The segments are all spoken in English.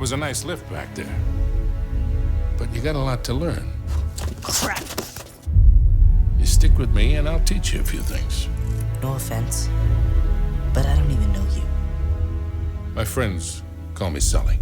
was a nice lift back there. But you got a lot to learn. Crap. You stick with me and I'll teach you a few things. No offense, but I don't even know you. My friends call me Sully.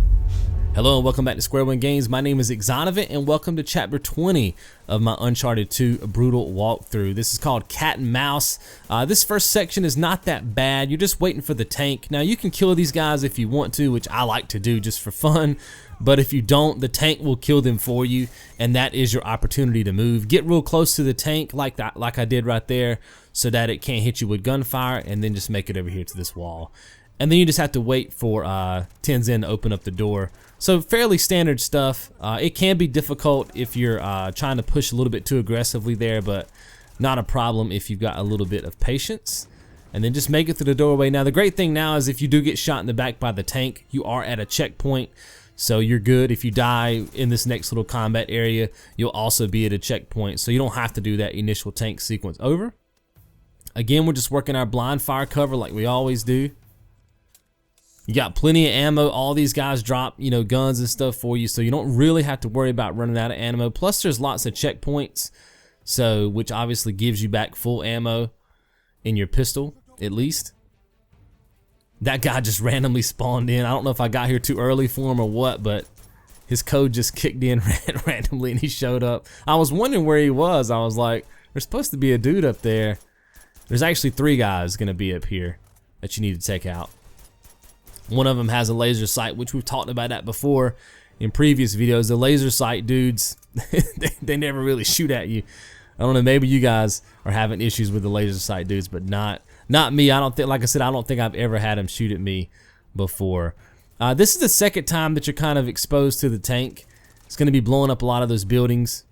Hello and welcome back to Square One Games. My name is Exonovant and welcome to chapter 20 of my Uncharted 2 brutal walkthrough. This is called Cat and Mouse. This first section is not that bad. You're just waiting for the tank. Now you can kill these guys if you want to, which I like to do just for fun. But if you don't, the tank will kill them for you, and that is your opportunity to move. Get real close to the tank like I did right there, so that it can't hit you with gunfire, and then just make it over here to this wall. And then you just have to wait for Tenzin to open up the door. So fairly standard stuff. It can be difficult if you're trying to push a little bit too aggressively there, but not a problem if you've got a little bit of patience. And then just make it through the doorway. Now the great thing now is if you do get shot in the back by the tank, you are at a checkpoint. So you're good. If you die in this next little combat area, you'll also be at a checkpoint. So you don't have to do that initial tank sequence over. Again, we're just working our blind fire cover like we always do. You got plenty of ammo. All these guys drop, guns and stuff for you, so you don't really have to worry about running out of ammo. Plus, there's lots of checkpoints, so which obviously gives you back full ammo in your pistol, at least. That guy just randomly spawned in. I don't know if I got here too early for him or what, but his code just kicked in randomly and he showed up. I was wondering where he was. I was like, there's supposed to be a dude up there. There's actually 3 guys gonna be up here that you need to take out. One of them has a laser sight, which we've talked about that before in previous videos. The laser sight dudes, they never really shoot at you. I don't know, maybe you guys are having issues with the laser sight dudes, but not me. I don't think, like I said, I don't think I've ever had them shoot at me before. This is the second time that you're kind of exposed to the tank. It's going to be blowing up a lot of those buildings.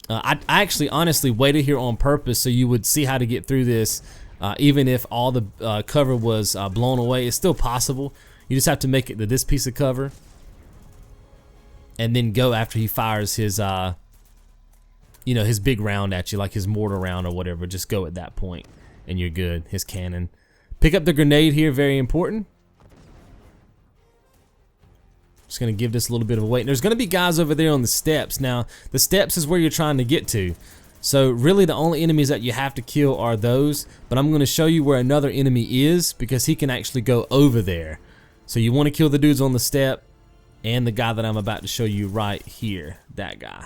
I actually honestly waited here on purpose so you would see how to get through this. Even if all the cover was blown away, it's still possible. You just have to make it to this piece of cover and then go after he fires his his big round at you, like his mortar round or whatever. Just go at that point and you're good. His cannon. Pick up the grenade here, very important. Just gonna give this a little bit of a wait. There's gonna be guys over there on the steps. Now the steps is where you're trying to get to. So really the only enemies that you have to kill are those, but I'm going to show you where another enemy is because he can actually go over there. So you want to kill the dudes on the step and the guy that I'm about to show you right here, that guy.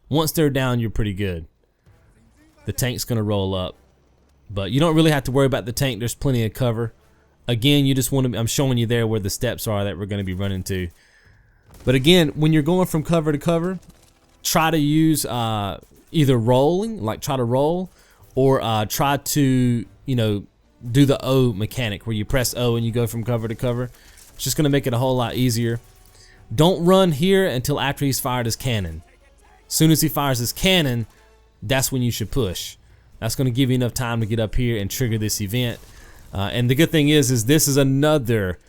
Once they're down, you're pretty good. The tank's going to roll up, but you don't really have to worry about the tank. There's plenty of cover. Again, you just want to, I'm showing you there where the steps are that we're going to be running to. But again, when you're going from cover to cover, try to use either rolling, like try to roll, or try to, do the O mechanic where you press O and you go from cover to cover. It's just gonna make it a whole lot easier. Don't run here until after he's fired his cannon. As soon as he fires his cannon, that's when you should push. That's gonna give you enough time to get up here and trigger this event. And the good thing is this is another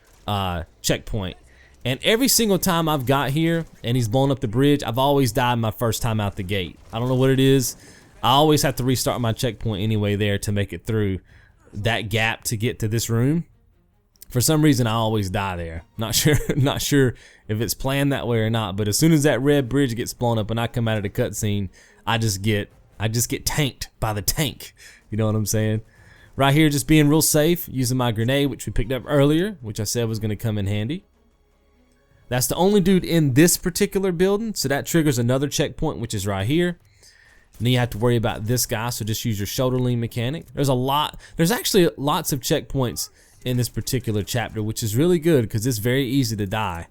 checkpoint. And every single time I've got here and he's blown up the bridge, I've always died my first time out the gate. I don't know what it is. I always have to restart my checkpoint anyway there to make it through that gap to get to this room. For some reason, I always die there. Not sure if it's planned that way or not. But as soon as that red bridge gets blown up and I come out of the cutscene, I just get tanked by the tank. You know what I'm saying? Right here, just being real safe, using my grenade, which we picked up earlier, which I said was going to come in handy. That's the only dude in this particular building, so that triggers another checkpoint, which is right here. And then you have to worry about this guy, so just use your shoulder lean mechanic. There's actually lots of checkpoints in this particular chapter, which is really good because it's very easy to die.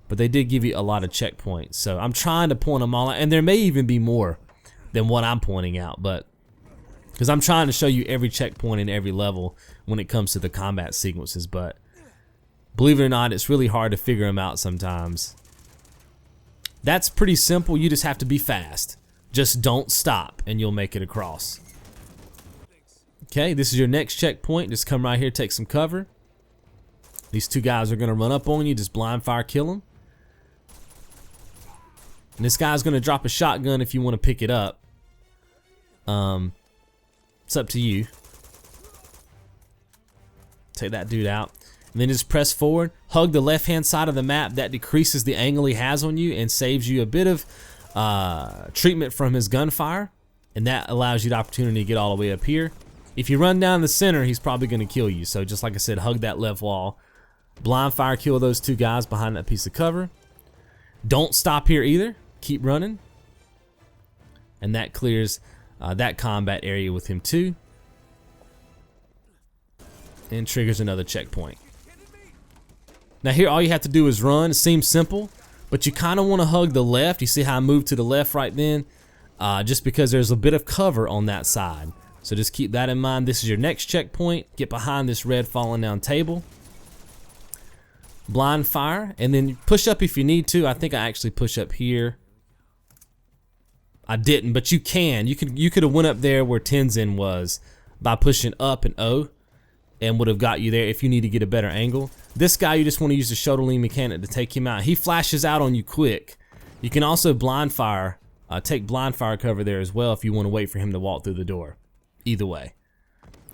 But they did give you a lot of checkpoints, so I'm trying to point them all out, and there may even be more than what I'm pointing out, but because I'm trying to show you every checkpoint in every level when it comes to the combat sequences, but believe it or not, it's really hard to figure them out sometimes. That's pretty simple. You just have to be fast. Just don't stop and you'll make it across. Okay, this is your next checkpoint. Just come right here, take some cover. These 2 guys are going to run up on you. Just blind fire kill them. And this guy's going to drop a shotgun if you want to pick it up. It's up to you. Take that dude out. And and then just press forward. Hug the left-hand side of the map. That decreases the angle he has on you and saves you a bit of treatment from his gunfire, and that allows you the opportunity to get all the way up here. If you run down the center, he's probably going to kill you. So just like I said, hug that left wall. Blind fire, kill those two guys behind that piece of cover. Don't stop here either. Keep running. And that clears that combat area with him too. And triggers another checkpoint. Now here all you have to do is run. It seems simple, but you kind of want to hug the left. You see how I moved to the left right then? Just because there's a bit of cover on that side. So just keep that in mind. This is your next checkpoint. Get behind this red falling down table. Blind fire, and then push up if you need to. I think I actually push up here. I didn't, but you can. You could have went up there where Tenzin was by pushing up and O, and would have got you there if you need to get a better angle. This guy, you just want to use the shoulder-lean mechanic to take him out. He flashes out on you quick. You can also blind fire, take blind fire cover there as well if you want to wait for him to walk through the door. Either way.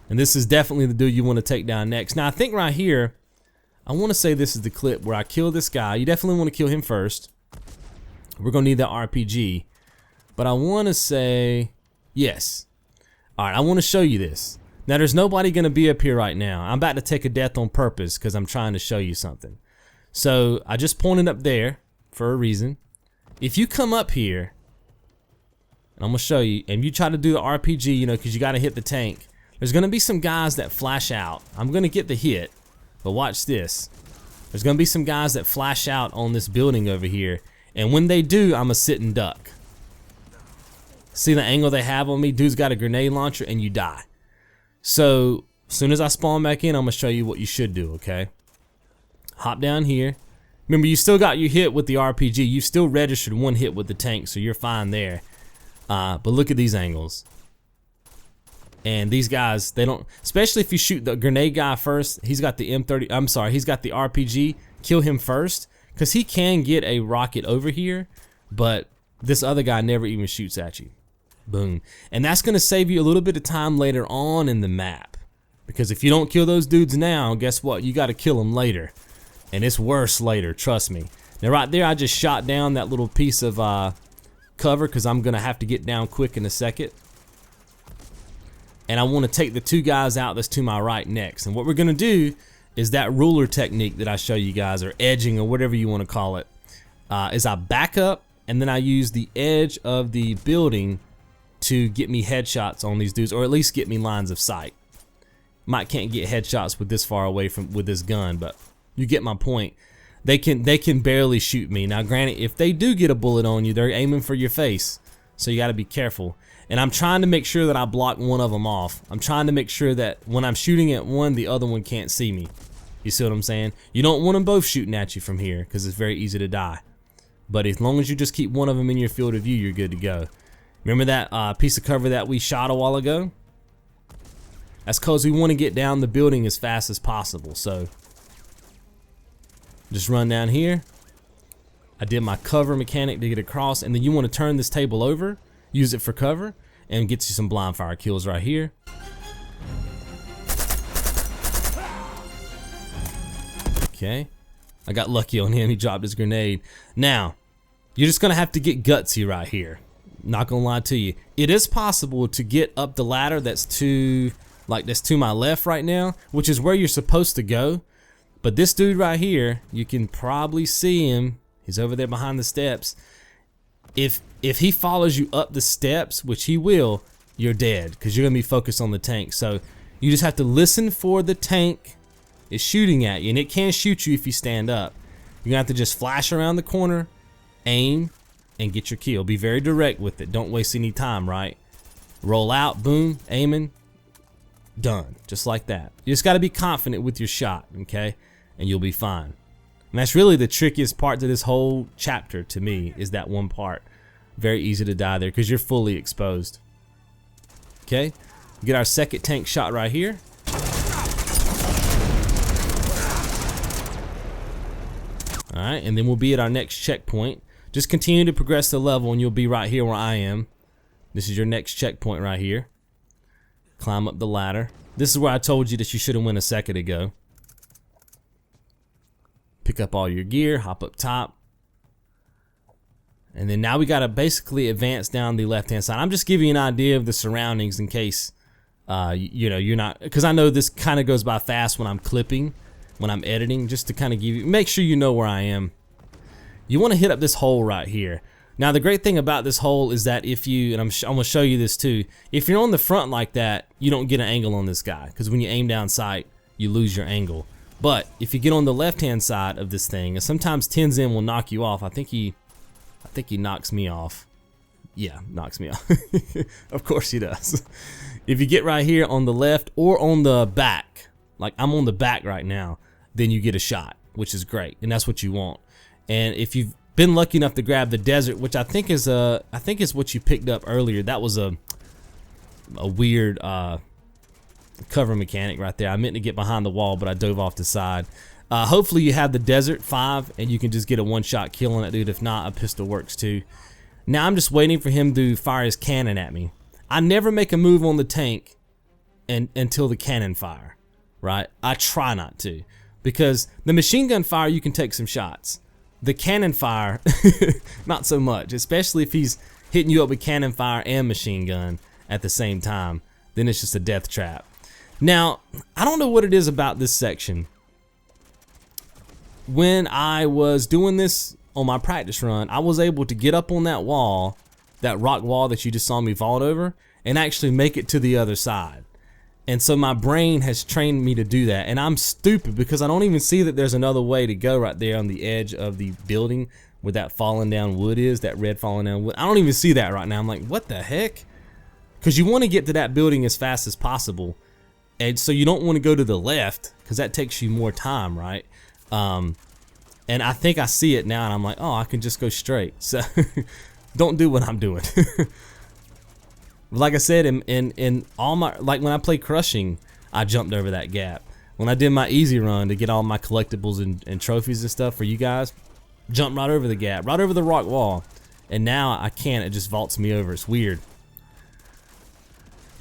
And this is definitely the dude you want to take down next. Now I think right here, I want to say this is the clip where I kill this guy. You definitely want to kill him first. We're going to need that RPG. But I want to say, yes. Alright, I want to show you this. Now there's nobody going to be up here right now. I'm about to take a death on purpose because I'm trying to show you something. So I just pointed up there for a reason. If you come up here, and I'm going to show you, and you try to do the RPG, you know, because you got to hit the tank, there's going to be some guys that flash out. I'm going to get the hit, but watch this. There's going to be some guys that flash out on this building over here, and when they do, I'm a sit and duck. See the angle they have on me? Dude's got a grenade launcher, and you die. So, as soon as I spawn back in, I'm going to show you what you should do, okay? Hop down here. Remember, you still got your hit with the RPG. You still registered one hit with the tank, so you're fine there. But look at these angles. And these guys, they don't, especially if you shoot the grenade guy first, he's got the M30, I'm sorry, he's got the RPG, kill him first, because he can get a rocket over here, but this other guy never even shoots at you. Boom. And that's going to save you a little bit of time later on in the map. Because if you don't kill those dudes now, guess what? You got to kill them later. And it's worse later, trust me. Now right there, I just shot down that little piece of cover because I'm going to have to get down quick in a second. And I want to take the two guys out that's to my right next. And what we're going to do is that ruler technique that I show you guys, or edging, or whatever you want to call it, is I back up and then I use the edge of the building to get me headshots on these dudes, or at least get me lines of sight. Might can't get headshots with this far away from with this gun, but you get my point. They can barely shoot me. Now granted, if they do get a bullet on you, they're aiming for your face, so you got to be careful. And I'm trying to make sure that I block one of them off. I'm trying to make sure that when I'm shooting at one, the other one can't see me. You see what I'm saying? You don't want them both shooting at you from here because it's very easy to die. But as long as you just keep one of them in your field of view, you're good to go. Remember that piece of cover that we shot a while ago? That's because we want to get down the building as fast as possible. So just run down here. I did my cover mechanic to get across, and then you want to turn this table over, use it for cover, and get you some blind fire kills right here. Okay, I got lucky on him. He dropped his grenade. Now, you're just gonna have to get gutsy right here. Not gonna lie to you. It is possible to get up the ladder that's to my left right now, which is where you're supposed to go. But this dude right here, you can probably see him. He's over there behind the steps. If he follows you up the steps, which he will, you're dead because you're gonna be focused on the tank. So you just have to listen for the tank is shooting at you, and it can shoot you if you stand up. You're gonna have to just flash around the corner, aim, and get your kill. Be very direct with it. Don't waste any time, right? Roll out, boom, aiming, done. Just like that. You just gotta be confident with your shot, okay? And you'll be fine. And that's really the trickiest part to this whole chapter to me, is that one part. Very easy to die there because you're fully exposed. Okay, get our second tank shot right here. Alright, and then we'll be at our next checkpoint. Just continue to progress the level and you'll be right here where I am. This is your next checkpoint right here. Climb up the ladder. This is where I told you that you should have went a second ago. pick up all your gear, hop up top. And then now we gotta basically advance down the left-hand side. I'm just giving you an idea of the surroundings in case, you know, you're not, because I know this kind of goes by fast when I'm clipping, when I'm editing, just to kind of give you, make sure you know where I am. You want to hit up this hole right here. Now the great thing about this hole is that if you, and I'm gonna show you this too, if you're on the front like that, you don't get an angle on this guy, because when you aim down sight, you lose your angle. But if you get on the left-hand side of this thing, and sometimes Tenzin will knock you off. I think he knocks me off. Yeah, knocks me off. Of course he does. If you get right here on the left or on the back, like I'm on the back right now, then you get a shot, which is great, and that's what you want. And if you've been lucky enough to grab the desert, which I think is what you picked up earlier, that was a weird cover mechanic right there. I meant to get behind the wall, but I dove off the side. Hopefully you have the desert 5 and you can just get a one-shot kill on that dude. If not, a pistol works too. Now I'm just waiting for him to fire his cannon at me. I never make a move on the tank until the cannon fire, right? I try not to, because the machine gun fire, you can take some shots. The cannon fire, not so much, especially if he's hitting you up with cannon fire and machine gun at the same time. Then it's just a death trap. Now, I don't know what it is about this section. When I was doing this on my practice run, I was able to get up on that wall, that rock wall that you just saw me vault over, and actually make it to the other side. And so my brain has trained me to do that, and I'm stupid because I don't even see that there's another way to go right there on the edge of the building where that fallen down wood is, that red fallen down wood. I don't even see that right now. I'm like, what the heck? Because you want to get to that building as fast as possible, and so you don't want to go to the left because that takes you more time, right? And I think I see it now, and I'm like, oh, I can just go straight. So don't do what I'm doing. Like I said, in all my, like when I play Crushing, I jumped over that gap. When I did my easy run to get all my collectibles and trophies and stuff for you guys, jumped right over the gap, right over the rock wall. And now I can't, it just vaults me over. It's weird.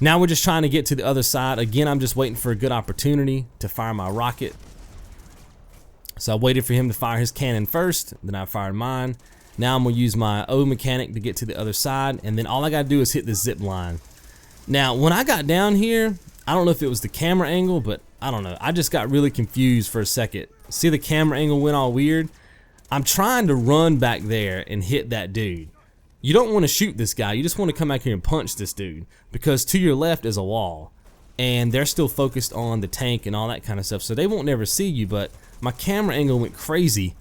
Now we're just trying to get to the other side. Again, I'm just waiting for a good opportunity to fire my rocket. So I waited for him to fire his cannon first, then I fired mine. Now I'm gonna use my O mechanic to get to the other side, and then all I gotta do is hit the zip line. Now, when I got down here, I don't know if it was the camera angle, but I don't know. I just got really confused for a second. See, the camera angle went all weird? I'm trying to run back there and hit that dude. You don't want to shoot this guy. You just want to come back here and punch this dude, because to your left is a wall, and they're still focused on the tank and all that kind of stuff, so they won't never see you. But my camera angle went crazy,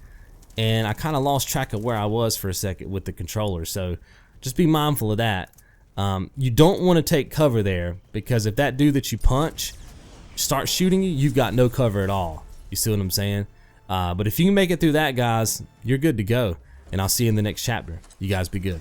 and I kind of lost track of where I was for a second with the controller, so just be mindful of that. You don't want to take cover there, because if that dude that you punch starts shooting you, you've got no cover at all. You see what I'm saying? But if you can make it through that, guys, you're good to go, and I'll see you in the next chapter. You guys be good.